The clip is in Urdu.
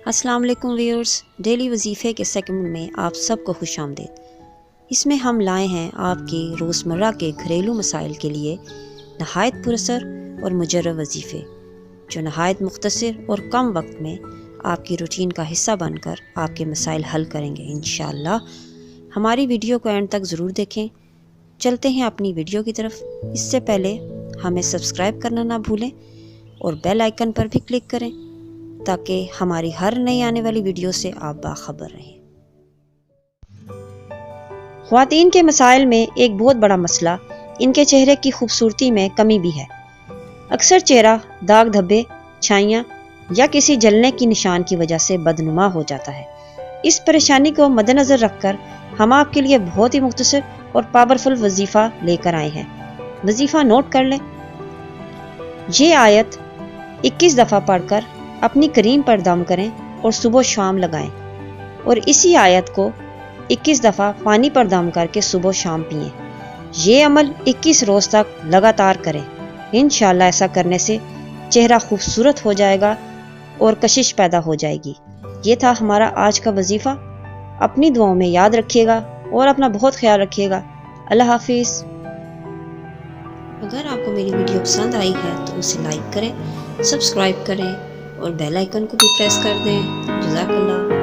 السلام علیکم ویورز، ڈیلی وظیفے کے سیگمنٹ میں آپ سب کو خوش آمدید۔ اس میں ہم لائے ہیں آپ کے روزمرہ کے گھریلو مسائل کے لیے نہایت پراثر اور مجرب وظیفے، جو نہایت مختصر اور کم وقت میں آپ کی روٹین کا حصہ بن کر آپ کے مسائل حل کریں گے انشاءاللہ۔ ہماری ویڈیو کو اینڈ تک ضرور دیکھیں۔ چلتے ہیں اپنی ویڈیو کی طرف۔ اس سے پہلے ہمیں سبسکرائب کرنا نہ بھولیں اور بیل آئیکن پر بھی کلک کریں تاکہ ہماری ہر نئی آنے والی ویڈیو سے آپ باخبر رہیں۔ خواتین کے مسائل میں ایک بہت بڑا مسئلہ ان کے چہرے کی خوبصورتی میں کمی بھی ہے۔ اکثر چہرہ داغ دھبے، چھائیاں یا کسی جلنے کی نشان کی وجہ سے بدنما ہو جاتا ہے۔ اس پریشانی کو مد نظر رکھ کر ہم آپ کے لیے بہت ہی مختصر اور پاورفل وظیفہ لے کر آئے ہیں۔ وظیفہ نوٹ کر لیں۔ یہ آیت 21 دفعہ پڑھ کر اپنی کریم پر دم کریں اور صبح و شام لگائیں، اور اسی آیت کو 21 دفعہ پانی پر دم کر کے صبح و شام پئیں۔ یہ عمل 21 روز تک لگاتار کریں۔ انشاءاللہ ایسا کرنے سے چہرہ خوبصورت ہو جائے گا اور کشش پیدا ہو جائے گی۔ یہ تھا ہمارا آج کا وظیفہ۔ اپنی دعاؤں میں یاد رکھیے گا اور اپنا بہت خیال رکھیے گا۔ اللہ حافظ۔ اگر آپ کو میری ویڈیو پسند آئی ہے تو اسے لائک کریں، سبسکرائب کریں اور بیل آئیکن کو بھی پریس کر دیں۔ جزاک اللہ۔